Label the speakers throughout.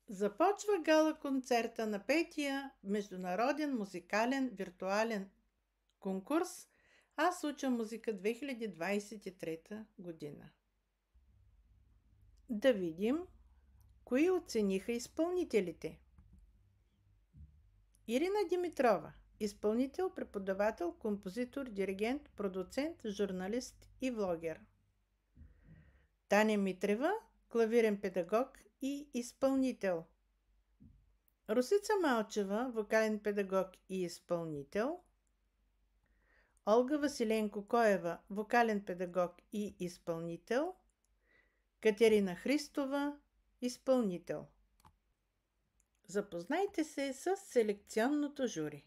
Speaker 1: Започва гала концерта на петия международен музикален виртуален конкурс Аз уча музика 2023 година. Да видим кои оцениха изпълнителите. Ирина Димитрова – изпълнител, преподавател, композитор, диригент, продуцент, журналист и влогер. Таня Митрева – клавирен педагог и изпълнител. Русица Малчева – вокален педагог и изпълнител. Олга Василенко Коева – вокален педагог и изпълнител. Катерина Христова – изпълнител. Запознайте се с селекционното жури.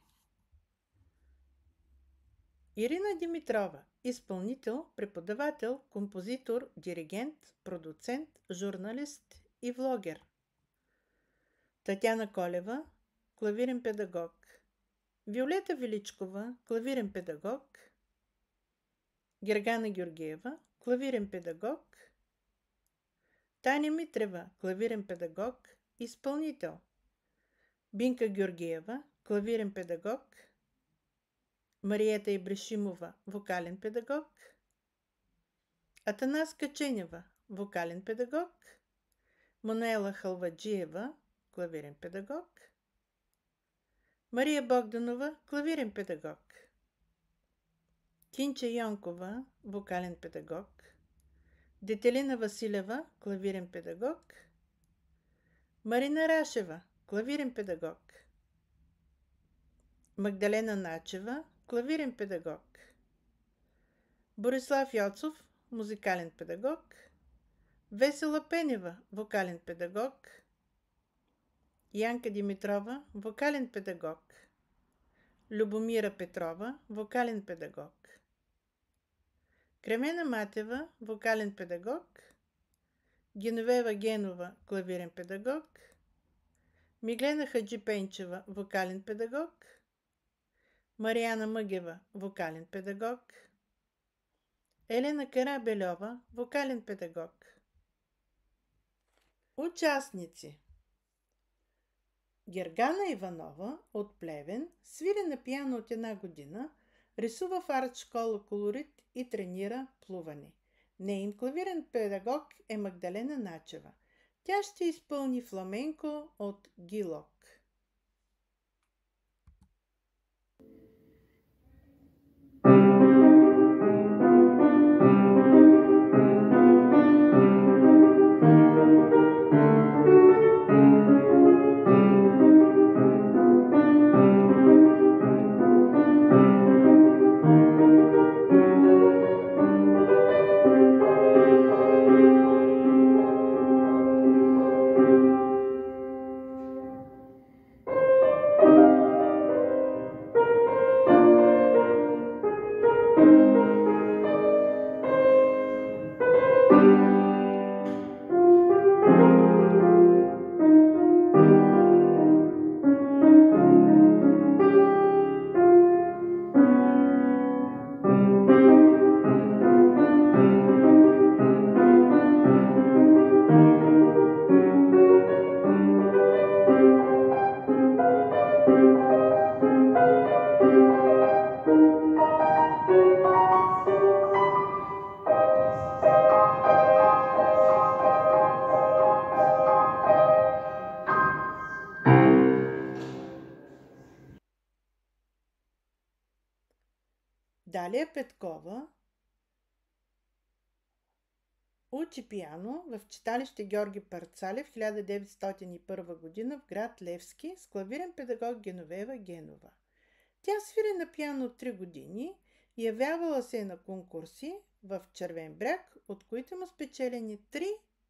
Speaker 1: Ирина Димитрова – изпълнител, преподавател, композитор, диригент, продуцент, журналист и влогер. Татяна Колева – клавирен педагог. Виолета Величкова – клавирен педагог. Гергана Георгиева – клавирен педагог. Таня Митрева – клавирен педагог, изпълнител. Бинка Георгиева – клавирен педагог. Мариета Ибришимова – вокален педагог. Атанаска Ченева – вокален педагог. Мануела Халваджиева – клавирен педагог. Мария Богданова – клавирен педагог. Кинча Йонкова – вокален педагог. Детелина Василева – клавирен педагог. Марина Рашева – клавирен педагог. Магдалена Начева – клавирен педагог. Борислав Йоцов – музикален педагог. Весела Пенева – вокален педагог. Янка Димитрова – вокален педагог. Любомира Петрова – вокален педагог. Кремена Матева – вокален педагог. Геновева Генова – клавирен педагог. Миглена Хаджипенчева – вокален педагог. Марияна Мъгева – вокален педагог. Елена Карабельова – вокален педагог. Участници: Гергана Иванова от Плевен свири на пиано от 1 година, рисува в арт школа колорит и тренира плуване. Нейн клавирен педагог е Магдалена Начева. Тя ще изпълни фламенко от Гилок. Далия Петкова учи пиано в читалище Георги Парцалев 1901 година в град Левски с клавирен педагог Геновева Генова. Тя свири на пиано 3 години и явявала се на конкурси в Червен бряг, от които му спечелени 3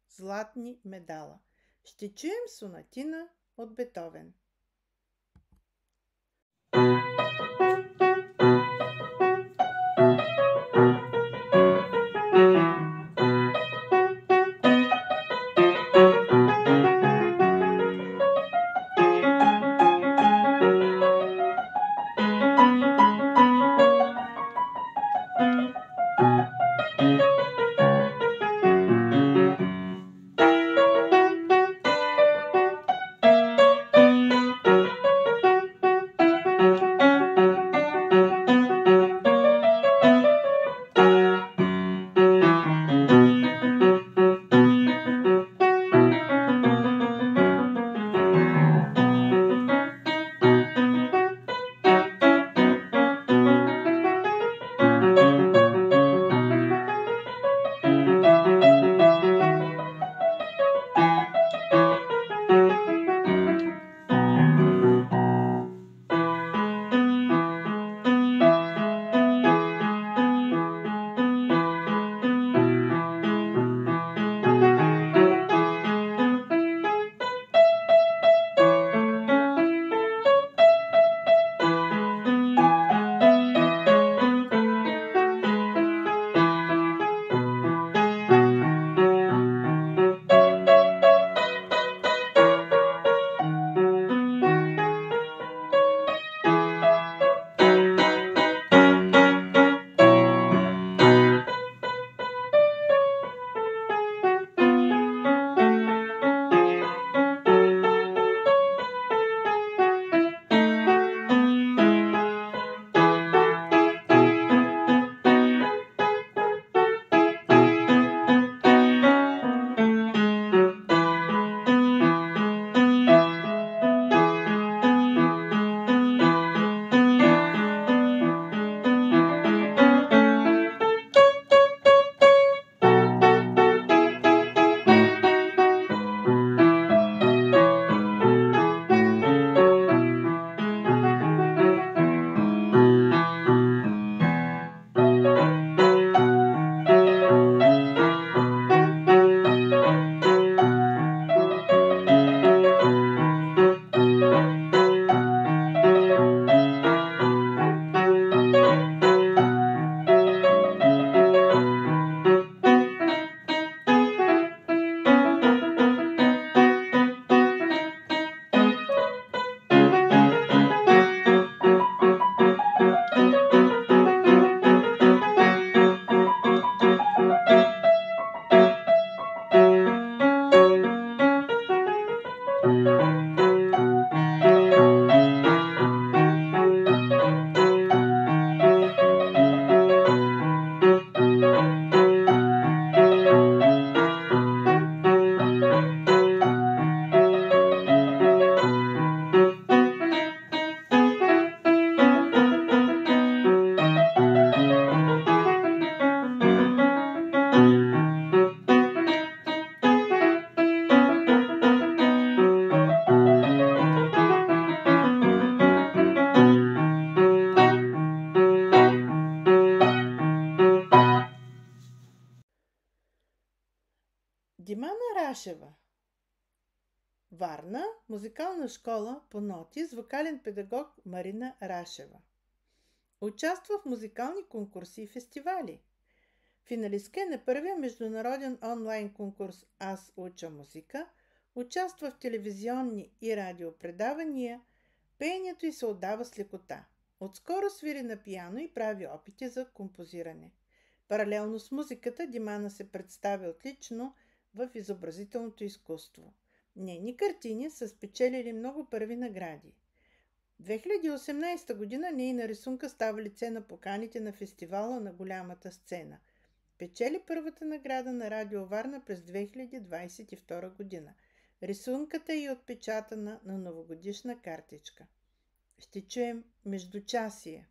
Speaker 1: златни медала. Ще чуем сонатина от Бетовен. Димана Рашева. Варна, музикална школа по ноти с вокален педагог Марина Рашева. Участва в музикални конкурси и фестивали. Финалистка е на първия международен онлайн конкурс Аз уча музика, участва в телевизионни и радиопредавания, пеенето й се отдава с лекота. Отскоро свири на пиано и прави опити за композиране. Паралелно с музиката Димана се представя отлично в изобразителното изкуство. Нейни картини са спечелили много първи награди. 2018 година нейна рисунка става лице на поканите на фестивала на голямата сцена. Печели първата награда на Радио Варна през 2022 година. Рисунката е отпечатана на новогодишна картичка. Ще чуем междучасие.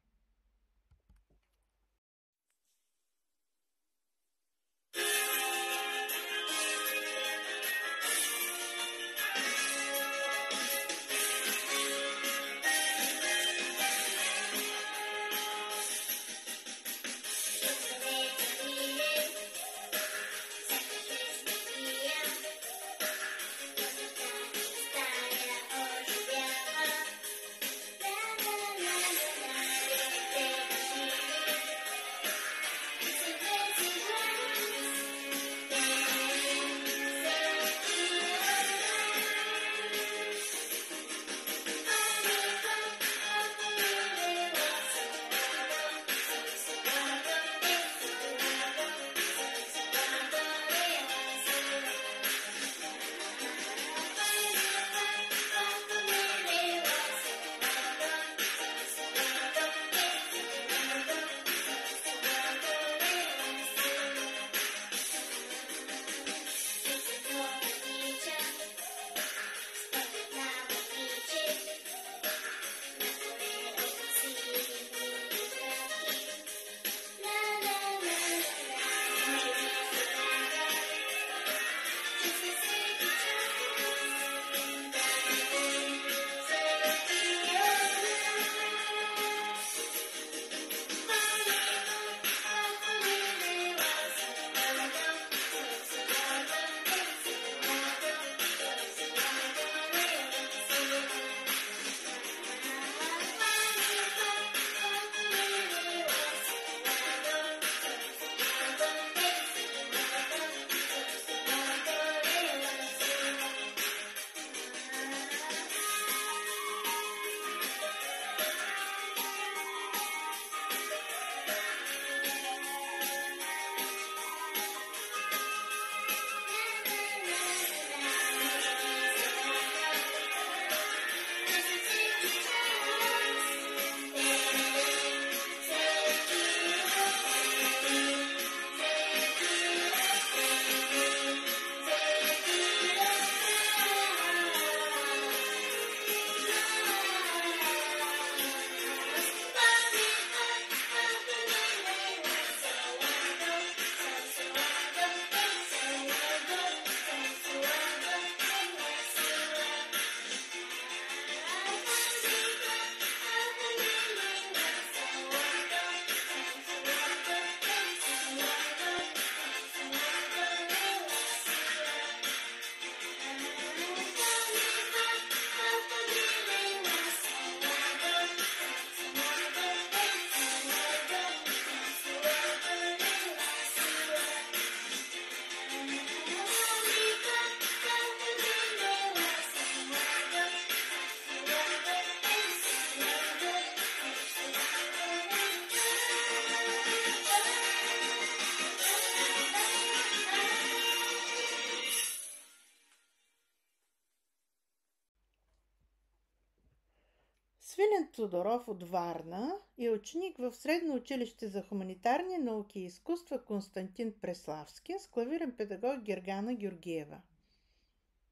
Speaker 1: Свилен Тодоров от Варна е ученик в Средно училище за хуманитарни науки и изкуства Константин Преславски с клавирен педагог Гергана Георгиева.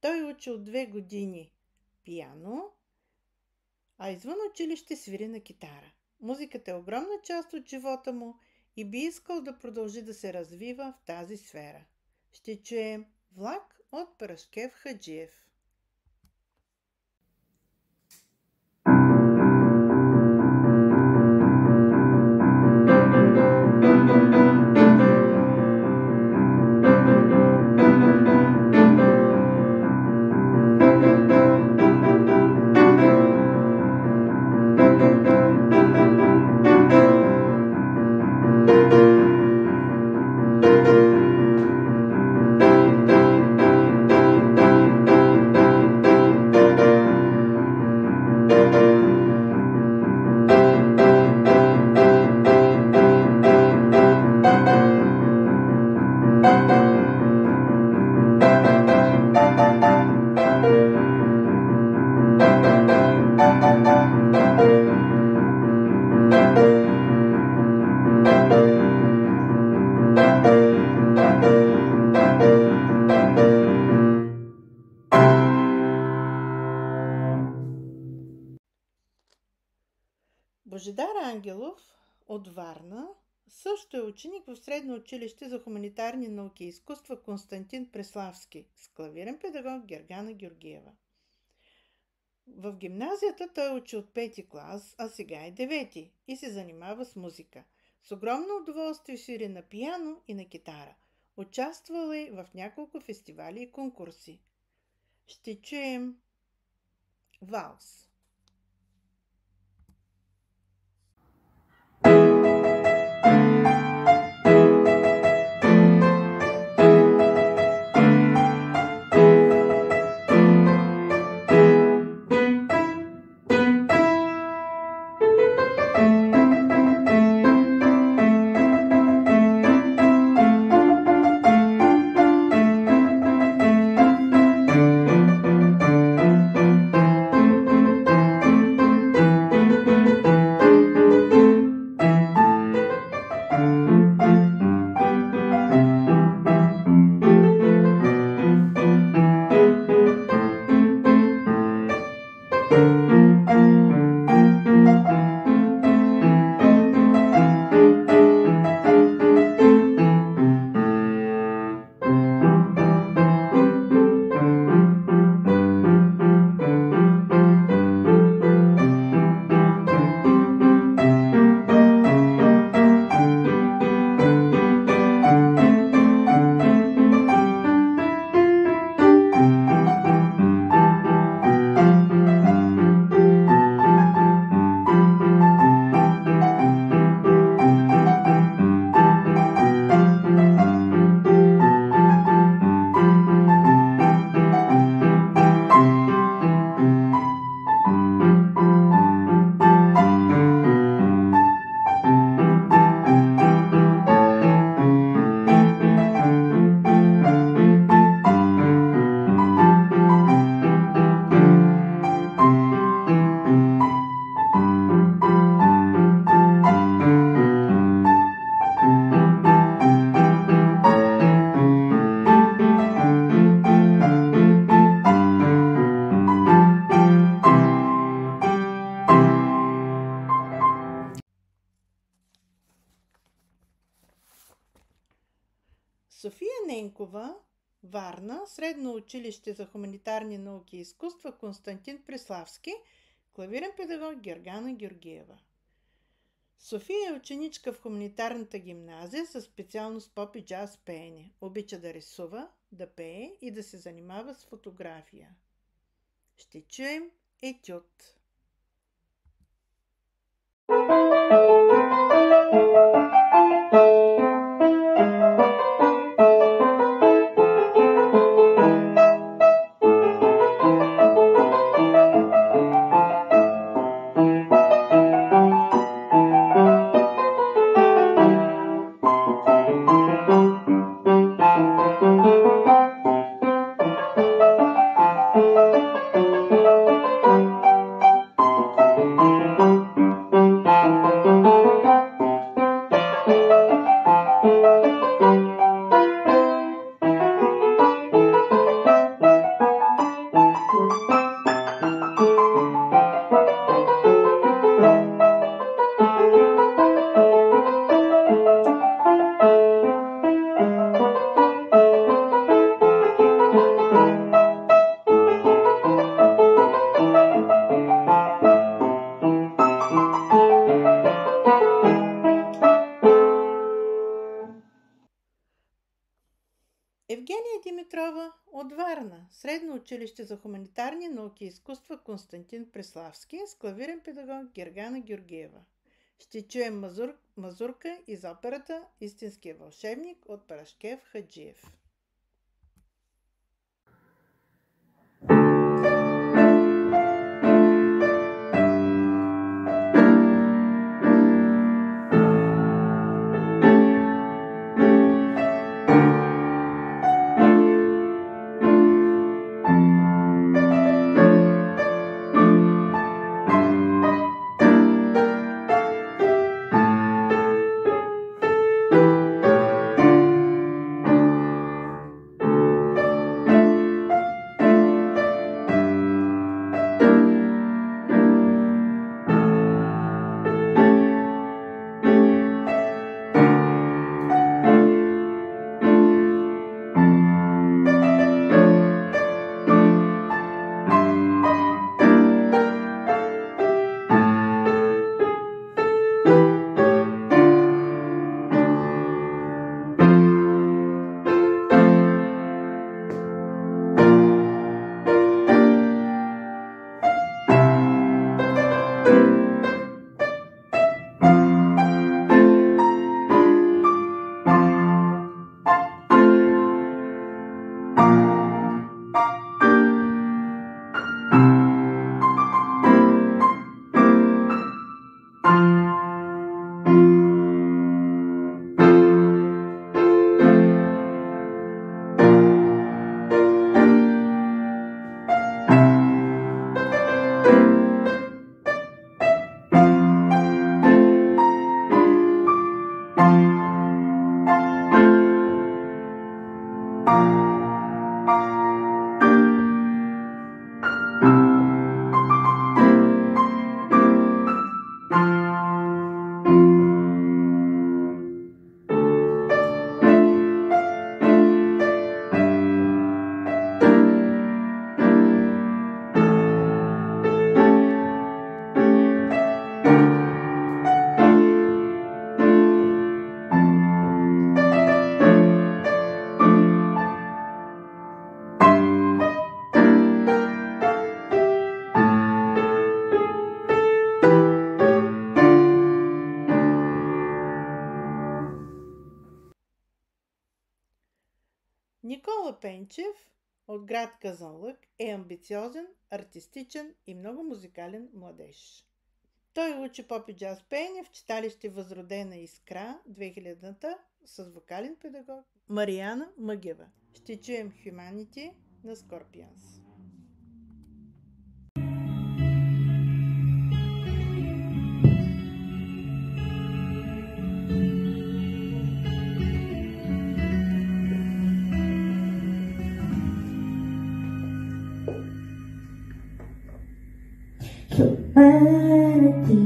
Speaker 1: Той учи от 2 години пиано, а извън училище свири на китара. Музиката е огромна част от живота му и би искал да продължи да се развива в тази сфера. Ще чуем Влак от Парашкев Хаджиев. Божидар Ангелов от Варна също е ученик в Средно училище за хуманитарни науки и изкуства Константин Преславски с клавирен педагог Гергана Георгиева. В гимназията той учи от 5-ти клас, а сега е 9-ти и се занимава с музика. С огромно удоволствие свири на пиано и на китара. Участвал е в няколко фестивали и конкурси. Ще чуем валс. София Ненкова, Варна, Средно училище за хуманитарни науки и изкуства Константин Преславски, клавирен педагог Гергана Георгиева. София е ученичка в хуманитарната гимназия със специалност поп и джаз пеене. Обича да рисува, да пее и да се занимава с фотография. Ще чуем етюд. Евгения Димитрова от Варна, Средно училище за хуманитарни науки и изкуства Константин Преславски с клавирен педагог Гергана Георгиева. Ще чуем мазурка из операта "Истинския вълшебник" от Парашкев Хаджиев. Никола Пенчев от град Казанлък е амбициозен, артистичен и много музикален младеж. Той учи поп и джаз пеене в читалище Възродена Искра 2000-та с вокален педагог Мариана Мъгева. Ще чуем Humanity на Scorpions.
Speaker 2: Humanity,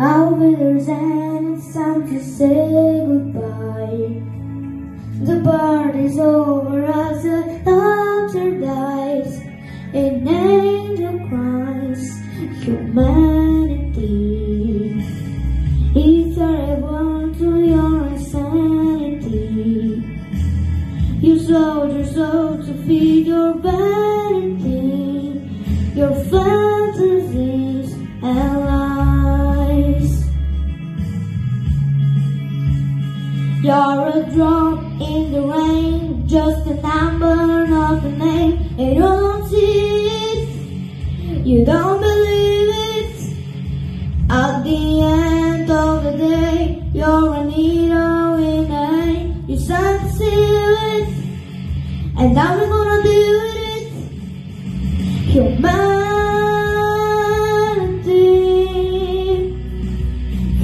Speaker 2: our withers and it's time to say goodbye. The party's over as the laughter dies, an angel cries. Humanity, it's everyone to your insanity. You sold your soul to feed your vanity, your fantasies and lies. You're a drop in the rain, just a number, not a name. You don't see it, you don't believe it. At the end of the day, you're a needle in the hay. You can't see it, and now we're gonna deal with it. Humanity,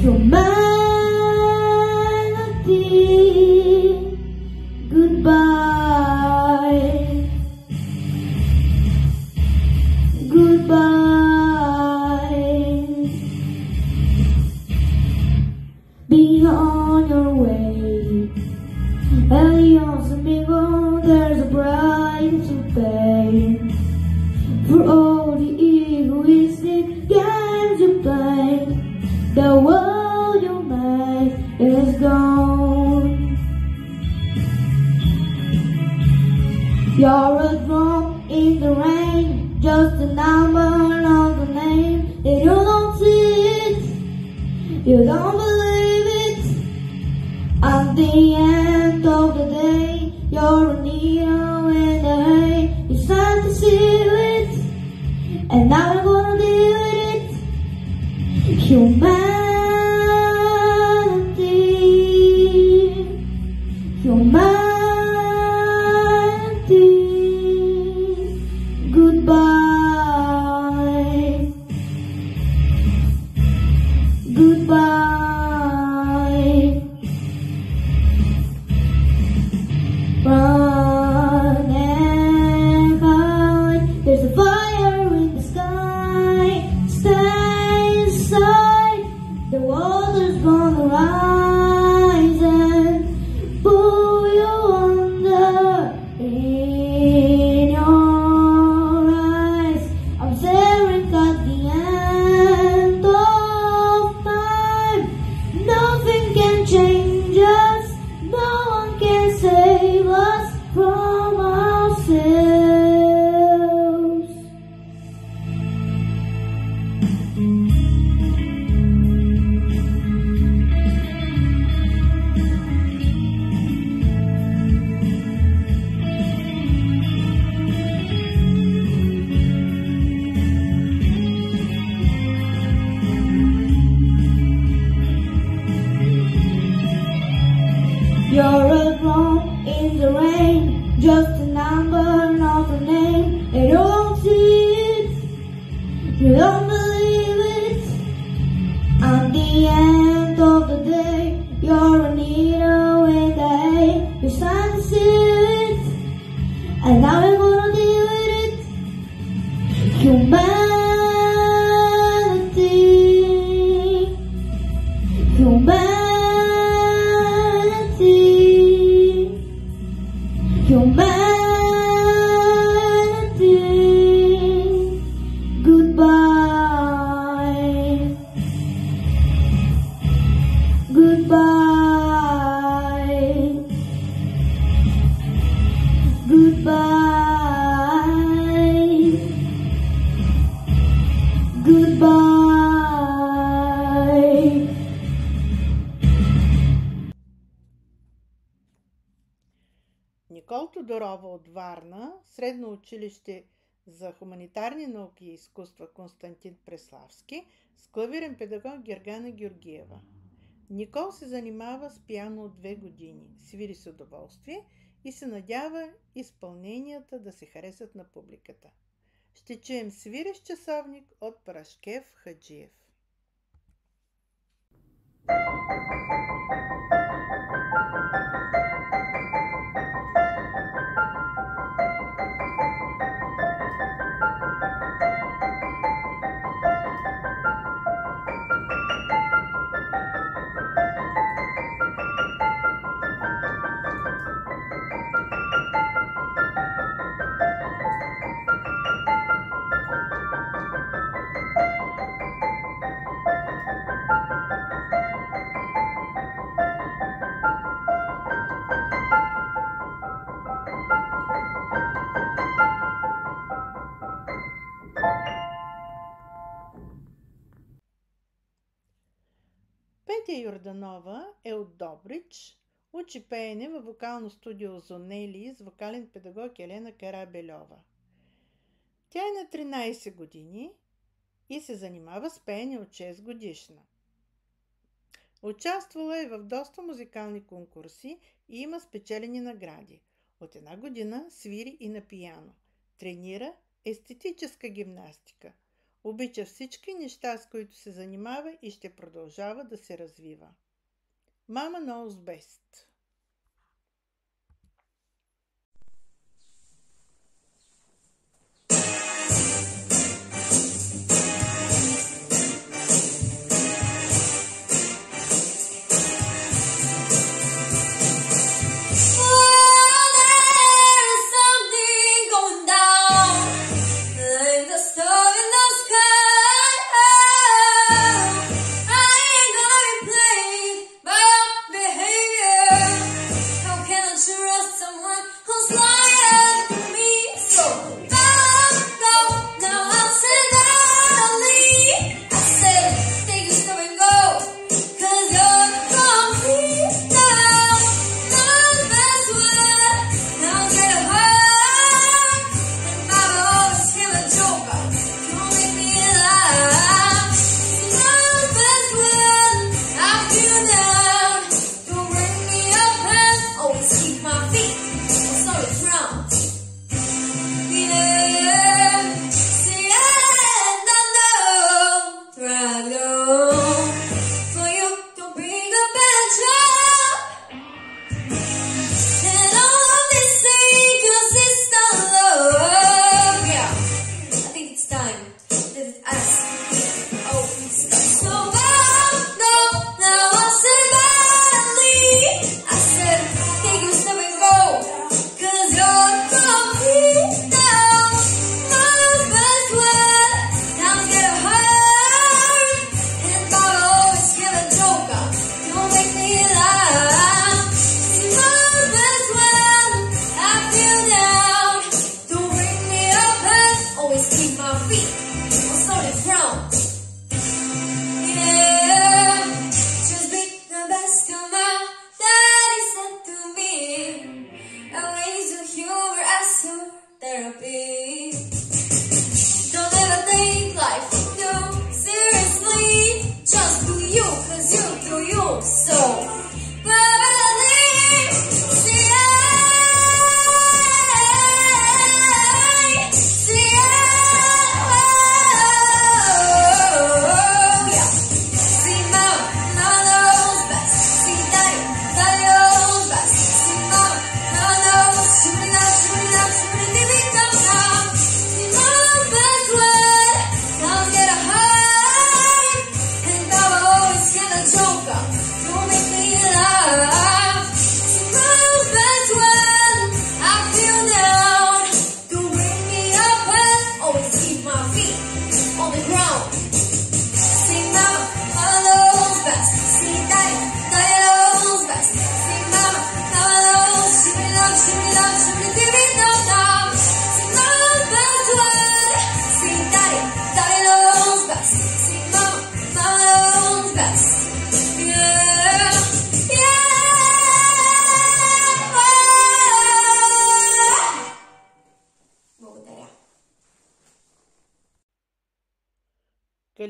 Speaker 2: humanity, goodbye, goodbye. Be on your way, adios amigo, there's a price to pay for all the egoistic games you play. The world you made is gone. You're a drop in the rain, just a number, not a name. You don't see it, you don't believe it. At the end of the day, you're a needle in the hay. You start to see it, and now we're gonna deal with it. Humanity, humanity, goodbye, goodbye. Run and hide, there's a fire in the sky. Stay inside, the water's gonna rise and pull you under in your eyes. I'm staring at the end of time. Nothing can change us, no one can save us from ourselves. You're a drop in the rain, just a number, not a name. You don't see it, you don't believe it. At the end of the day, you're a needle in the hay. You start to see it, and now we're gonna deal with it. Humanity, humanity, humanity, goodbye, goodbye.
Speaker 1: Тодорова от Варна, Средно училище за хуманитарни науки и изкуства Константин Преславски, с клавирен педагог Гергана Георгиева. Никол се занимава с пиано от 2 години, свири с удоволствие и се надява изпълненията да се харесат на публиката. Ще чуем свирещ часовник от Парашкев Хаджиев. Петя Йорданова е от Добрич, учи пеене във вокално студио Зонели с вокален педагог Елена Карабельова. Тя е на 13 години и се занимава с пеене от 6 годишна. Участвала е в доста музикални конкурси и има спечелени награди. От 1 година свири и на пиано. Тренира естетическа гимнастика. Обича всички неща, с които се занимава и ще продължава да се развива. Mama knows best.
Speaker 2: Behavior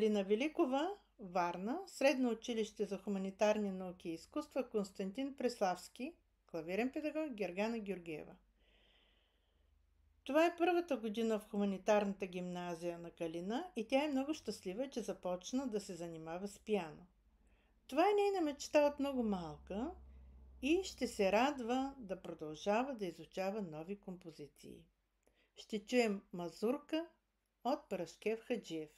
Speaker 1: Галина Великова, Варна, Средно училище за хуманитарни науки и изкуства Константин Преславски, клавирен педагог Гергана Георгиева. Това е първата година в хуманитарната гимназия на Галина и тя е много щастлива, че започна да се занимава с пиано. Това е нейна мечта от много малка и ще се радва да продължава да изучава нови композиции. Ще чуем Мазурка от Парашкев Хаджиев.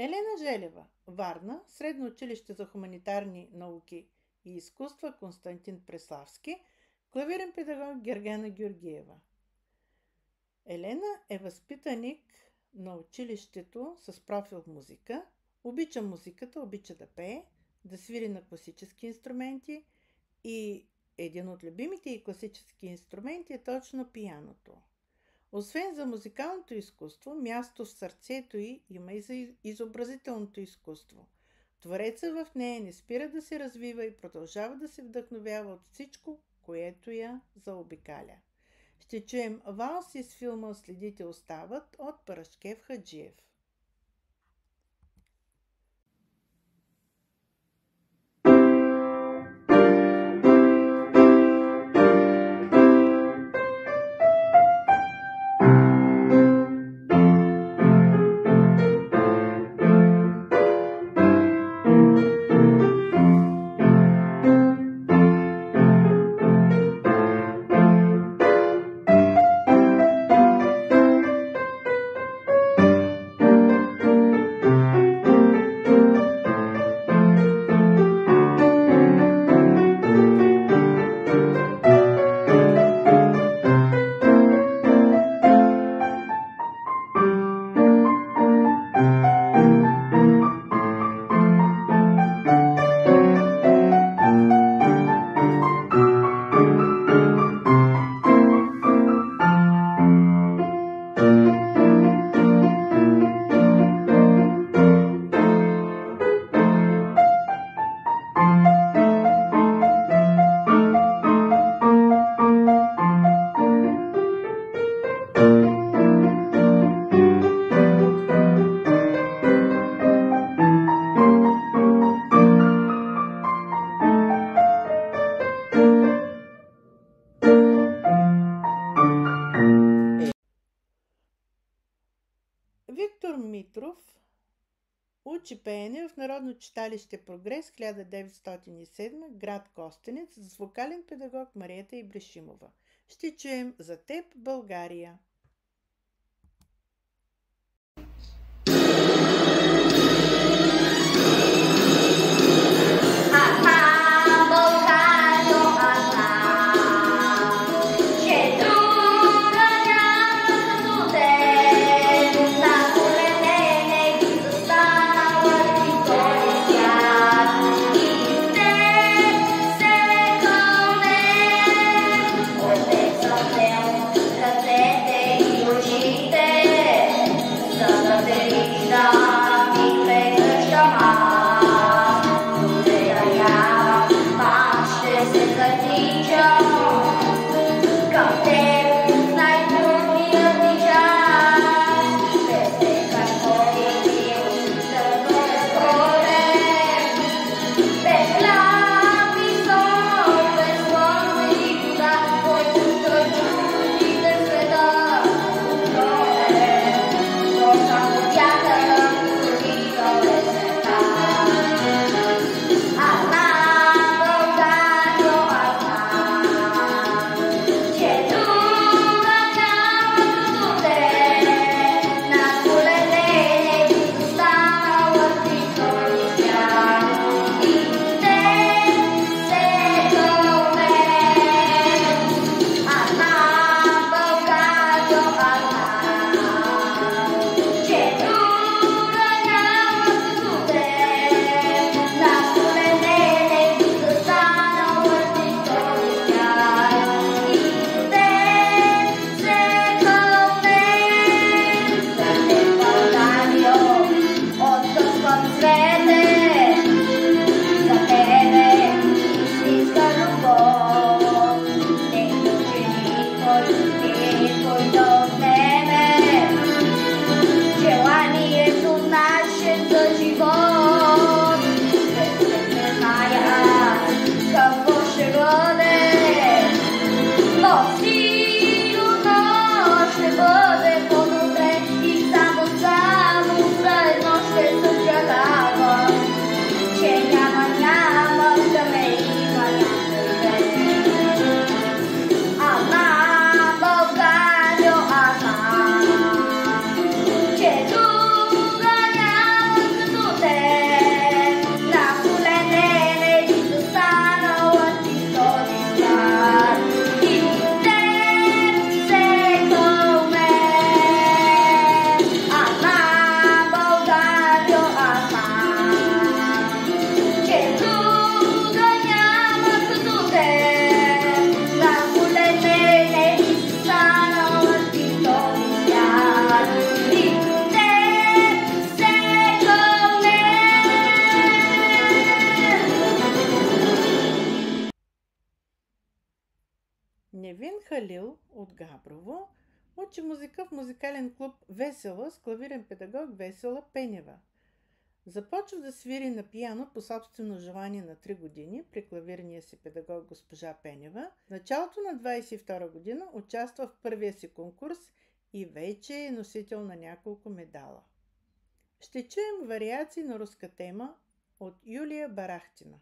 Speaker 1: Елена Желева, Варна, Средно училище за хуманитарни науки и изкуства Константин Преславски, клавирен педагог Гергана Георгиева. Елена е възпитаник на училището с профил музика, обича музиката, обича да пее, да свири на класически инструменти и един от любимите и класически инструменти е точно пианото. Освен за музикалното изкуство, място в сърцето ѝ има и за изобразителното изкуство. Твореца в нея не спира да се развива и продължава да се вдъхновява от всичко, което я заобикаля. Ще чуем валс из филма "Следите остават" от Парашкев Хаджиев. Виктор Митров учи пеене в Народно читалище Прогрес 1907, град Костенец, с вокален педагог Мариета Ибришимова. Ще чуем "За теб, България".
Speaker 2: Thank you.
Speaker 1: Невин Халил от Габрово учи музика в музикален клуб Весела с клавирен педагог Весела Пенева. Започва да свири на пиано по собствено желание на 3 години при клавирния си педагог госпожа Пенева. В началото на 22 година участва в първия си конкурс и вече е носител на няколко медала. Ще чуем вариации на руска тема от Юлия Барахтина.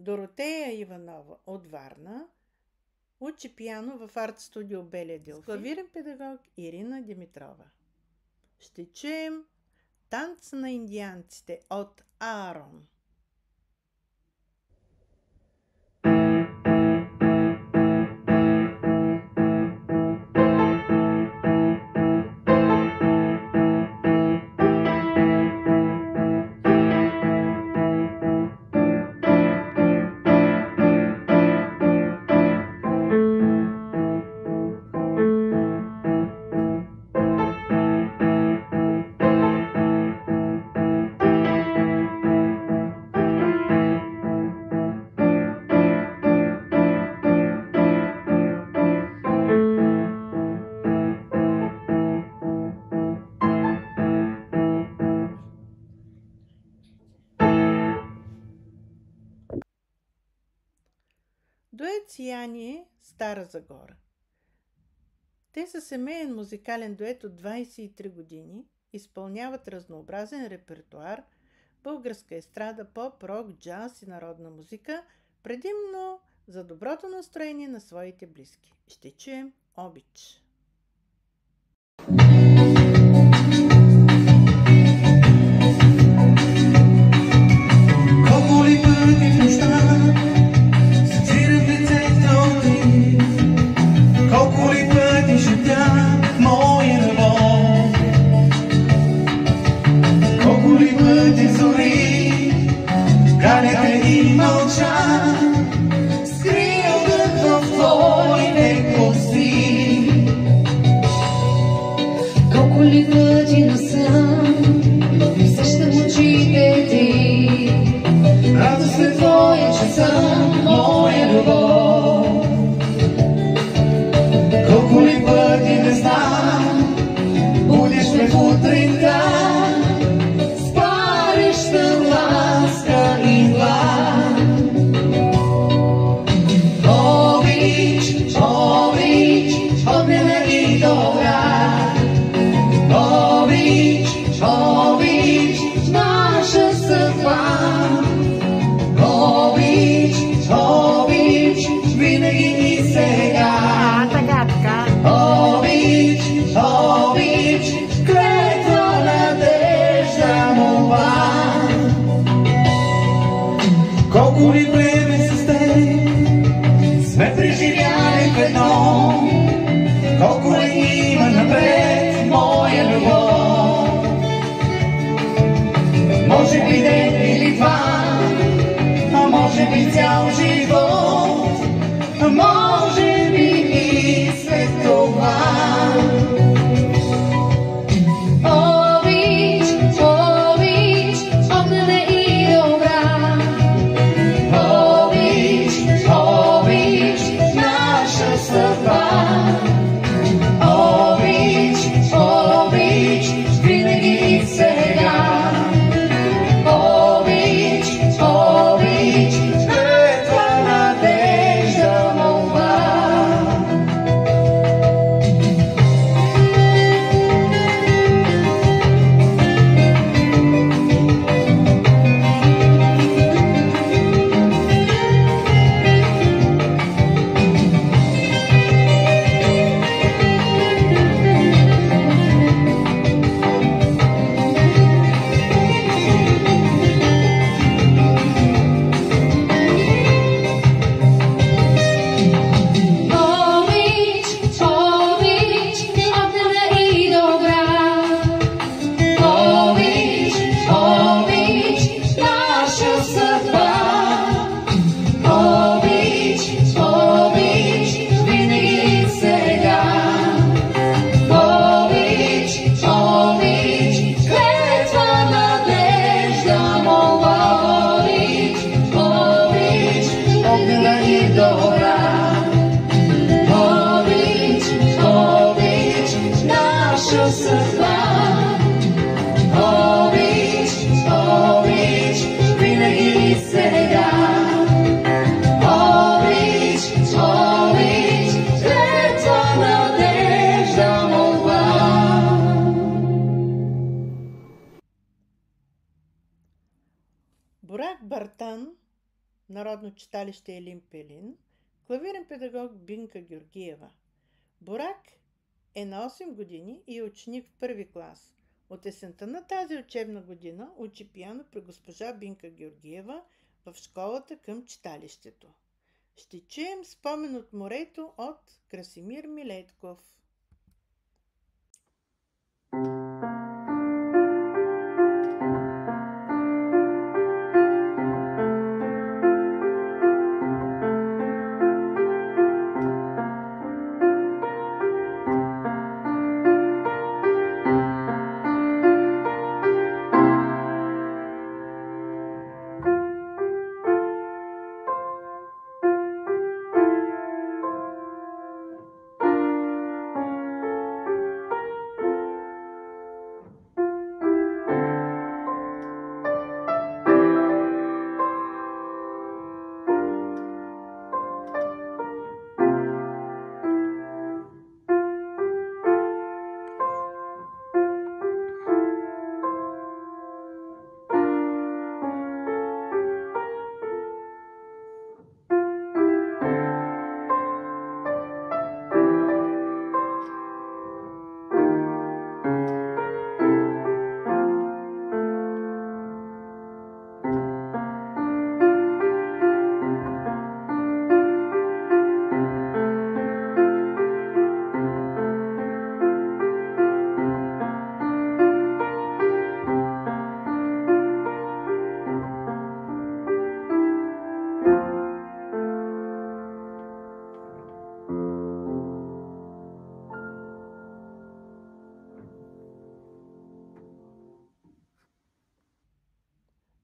Speaker 1: Доротея Иванова от Варна учи пиано в арт-студио Белия Делфин с клавирен педагог Ирина Димитрова. Ще чуем Танц на индианците от Аарон. Дует Сияние, Стара Загора. Те са семейен музикален дует от 23 години, изпълняват разнообразен репертуар, българска естрада, поп, рок, джаз и народна музика, предимно за доброто настроение на своите близки. Ще чуем Обич.
Speaker 3: Колко ли време с теб сме преживяли в едно, колко ли има напред моя любов. Може би ден или два, а може би цял живот, а може би и след това.
Speaker 1: Народно читалище Елин Пелин, клавирен педагог Бинка Георгиева. Борак е на 8 години и е ученик в първи клас. От есента на тази учебна година учи пиано при госпожа Бинка Георгиева в школата към читалището. Ще чуем спомен от морето от Красимир Милетков.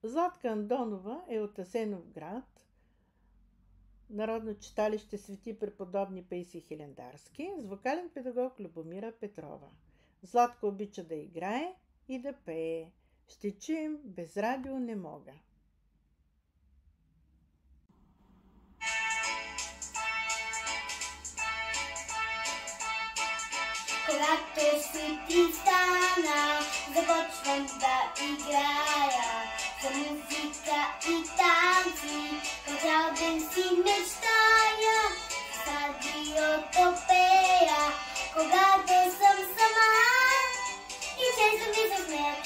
Speaker 1: Златка Андонова е от Асеновград, Народно читалище Свети преподобни Паисий Хилендарски, с вокален педагог Любомира Петрова. Златка обича да играе и да пее. Ще чуем "Без радио не мога".
Speaker 2: Когато свети стана, започвам да играя за музика и танци, по цял ден си мечтая, с радиото пея, когато съм сама. И често ми се смеят,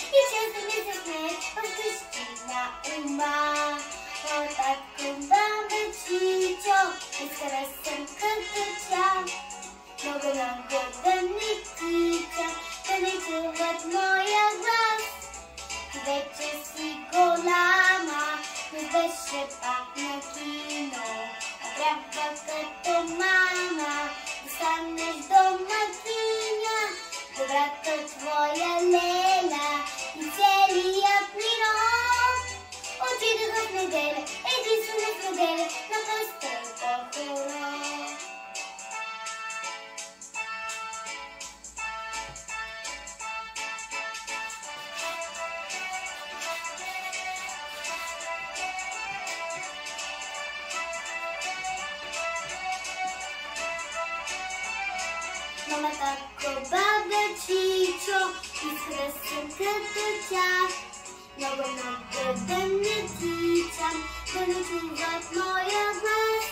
Speaker 2: вкъщи на ума. Но татко, бабе, чичо, изхаресам като тя. Много да не тича, да не чуват моя глас. Вече си голяма, но беше пак на кино. А трябва като мама да станеш домакиня. Добрата твоя Леля и целият ми род отидоха в неделя, единствено в неделя, на пъстърта хоро. Мама, татко, баба, чичо, изхръсвам като тях. Много да не тичам, да не чуват моя глас.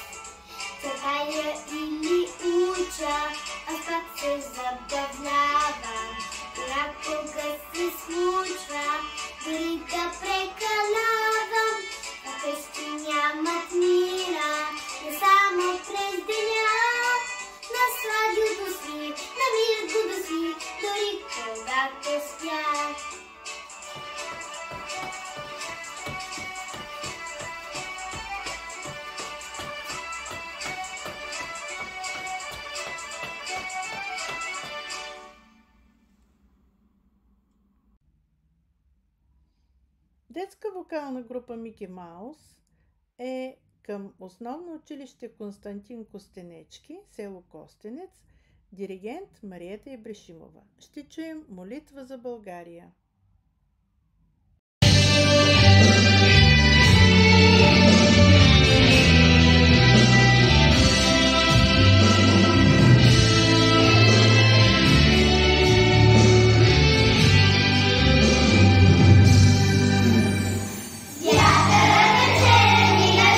Speaker 2: Чакая или уча, аз пак се забавлявам. Понякога се случва, дори да прекалявам. Вкъщи нямат мира, но само през деня. Нас радиото си, намират го да си, дори когато спят.
Speaker 1: Детска вокална група Мики Маус е към Основно училище Константин Костенечки, село Костенец, диригент Мариета Ибришимова. Ще чуем "Молитва за България".
Speaker 2: Вятърът вечерни на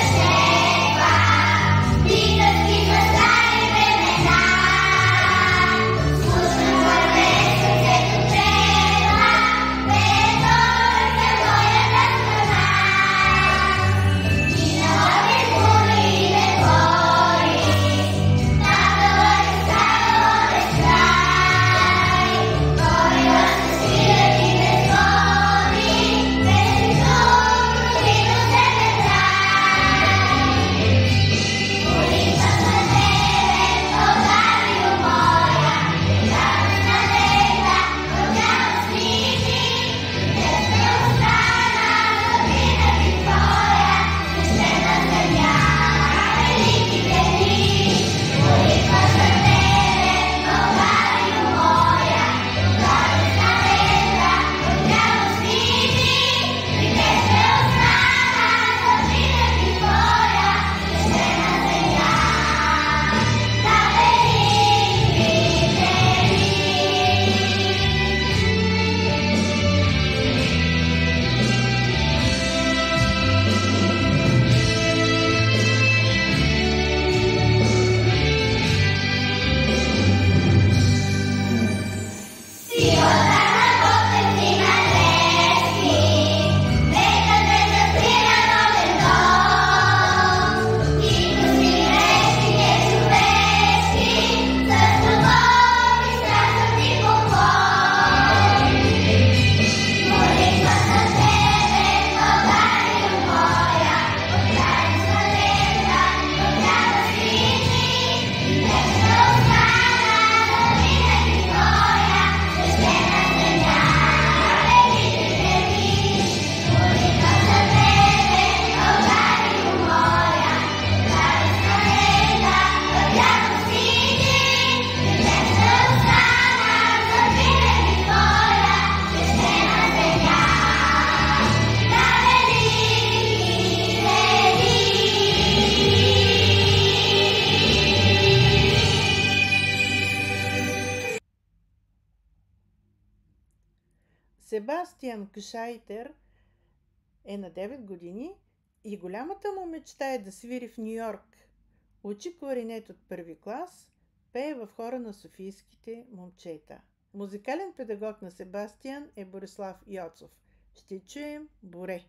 Speaker 1: Себастиан Кшайтер е на 9 години и голямата му мечта е да свири в Нью-Йорк. Учи кларинет от първи клас, пее в хора на софийските момчета. Музикален педагог на Себастиан е Борислав Йоцов. Ще чуем Боре.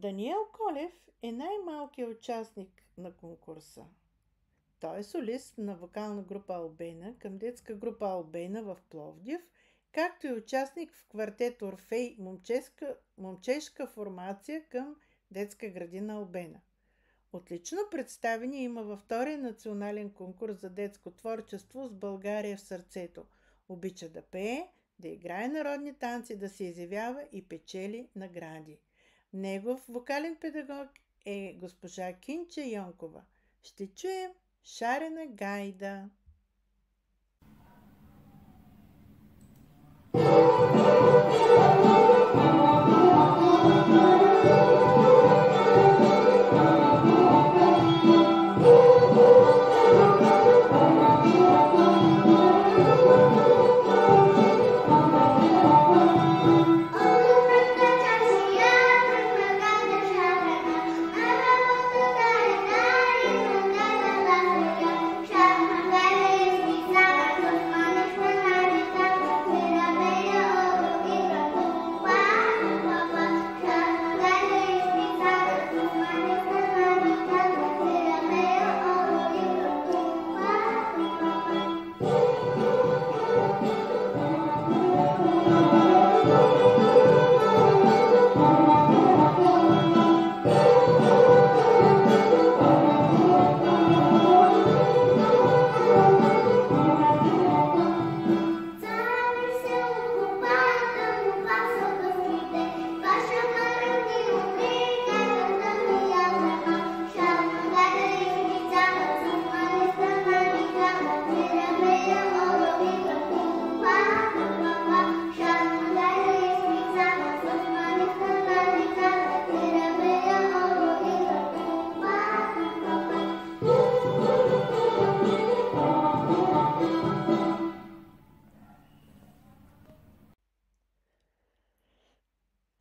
Speaker 1: Даниел Колев е най-малкият участник на конкурса. Той е солист на вокална група Албена към детска група Албена в Пловдив, както и участник в квартет Орфей, момчешка формация към детска градина Албена. Отлично представени има във втория национален конкурс за детско творчество с България в сърцето. Обича да пее, да играе народни танци, да се изявява и печели награди. Негов вокален педагог е госпожа Кинча Йонкова. Ще чуем Шарена гайда.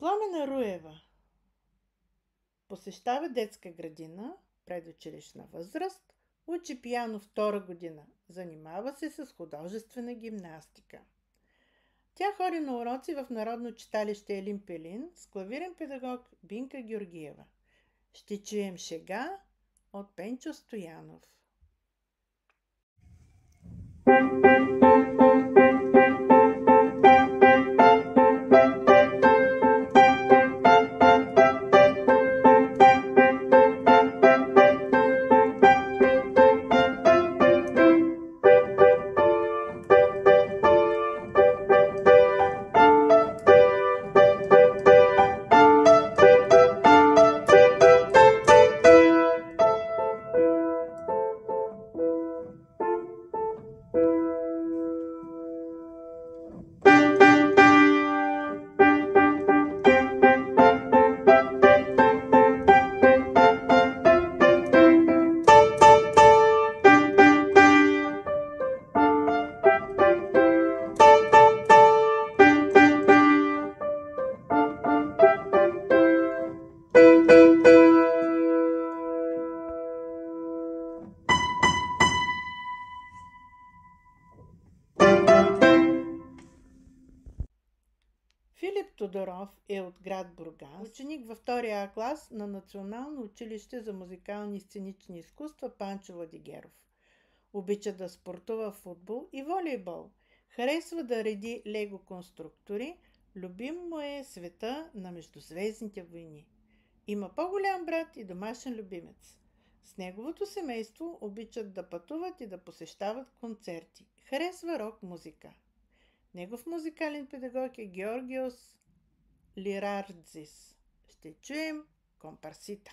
Speaker 1: Пламена Руева посещава детска градина, предучилищна възраст, учи пиано втора година, занимава се с художествена гимнастика. Тя ходи на уроци в Народно читалище Елин Пелин с клавирен педагог Бинка Георгиева. Ще чуем шега от Пенчо Стоянов. Тодоров е от град Бургас, ученик във втория А клас на Национално училище за музикални и сценични изкуства Панчо Владигеров. Обича да спортува в футбол и волейбол. Харесва да реди лего конструктори. Любим му е света на междузвездните войни. Има по-голям брат и домашен любимец. С неговото семейство обичат да пътуват и да посещават концерти. Харесва рок музика. Негов музикален педагог е Георгиос Лирардзис. Ще чуем компарсита.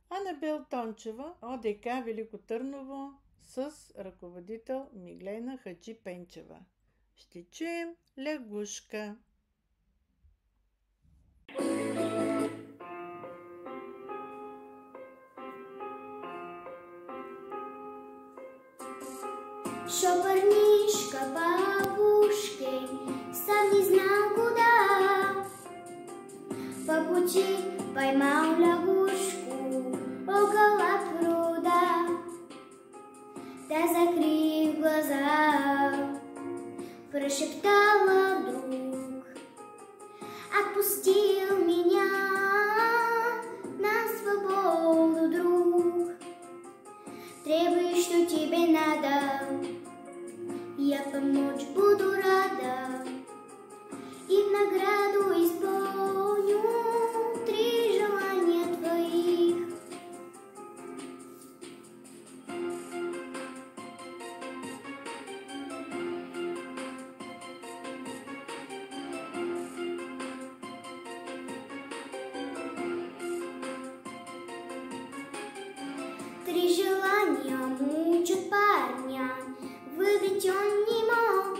Speaker 1: Анабел Тончева, ОДК Велико Търново, с ръководител Миглена Хаджи Пенчева. Ще чуем Лягушка.
Speaker 2: Шел парнишка по опушке, сам не знал куда. По пути поймал лягушку около пруда. Да, закрыв глаза, прошептала вдруг: отпустил меня на свободу, друг. Требуй, что тебе надо, я помочь буду рада, и в награду исполню 3 желания твоих. Три желания мучат парня, выбрать он не мог,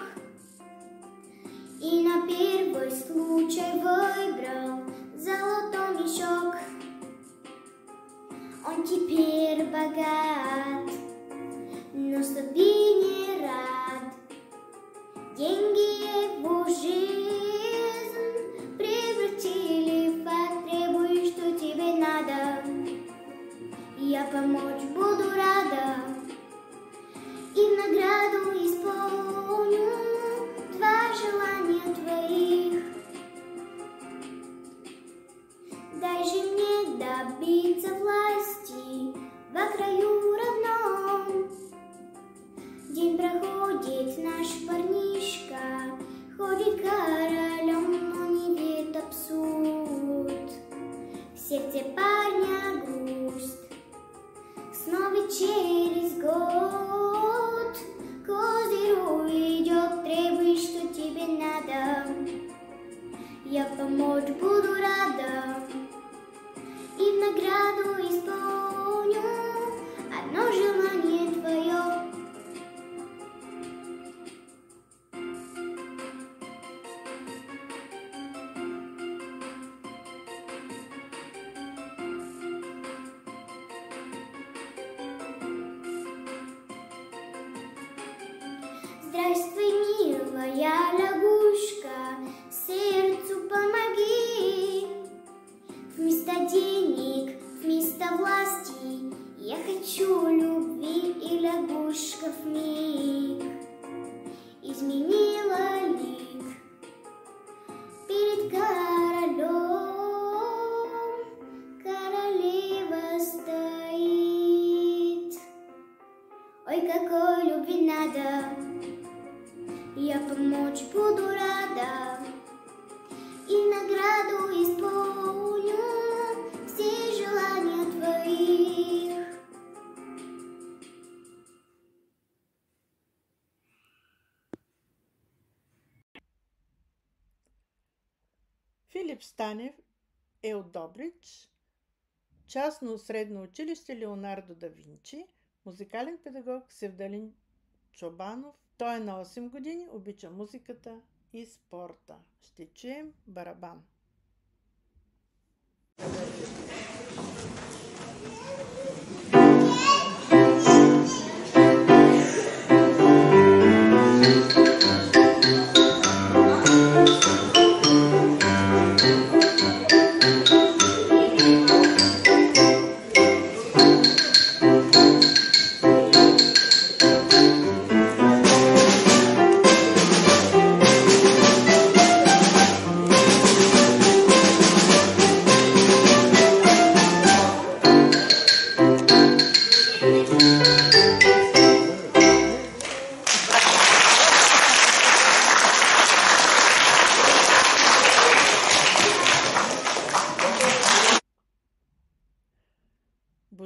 Speaker 2: и на первый случай выбрал золотой мешок. Он теперь богат, но себе не рад. Деньги его жизнь превратили в факт. Требуй, что тебе надо, я помочь буду рада, и в награду исполню 2 желания твоих. Дай же мне добиться власти во краю родном. День проходит, наш парнишка ходит королем, но не видит абсурд. В сердце парня грусть. Снова через год к озеру идет. Требуй, что тебе надо, я помочь буду рада, и в награду исполню 1 желание твое. Здравствуй, милая лягушка, сердцу помоги. Вместо денег, вместо власти я хочу любви, и лягушка вмиг изменила лик перед королем. Королева стоит. Ой, какой любви надо, я помочь буду рада, и в награду исполню все желания твоих.
Speaker 1: Филип Станев е от Добрич, частно средно училище Леонардо да Винчи, музикален педагог Севдалин Чобанов Той е на 8 години, обича музиката и спорта. Ще чуем барабан.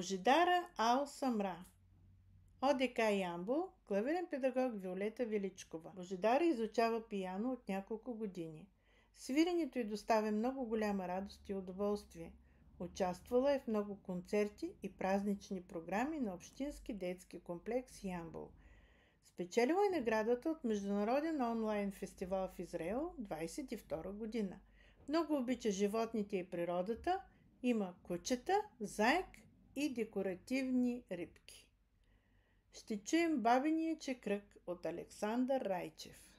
Speaker 1: Божидара Ал Самра. ОДК Ямбол, клавирен педагог Виолета Величкова. Божидара изучава пиано от няколко години. Свиренето й доставя много голяма радост и удоволствие. Участвала е в много концерти и празнични програми на Общински детски комплекс Ямбол. Спечелила е наградата от Международен онлайн фестивал в Израел 22 година. Много обича животните и природата. Има кучета, заек и декоративни рибки. Ще чуем бабиния чекрък от Александър Райчев.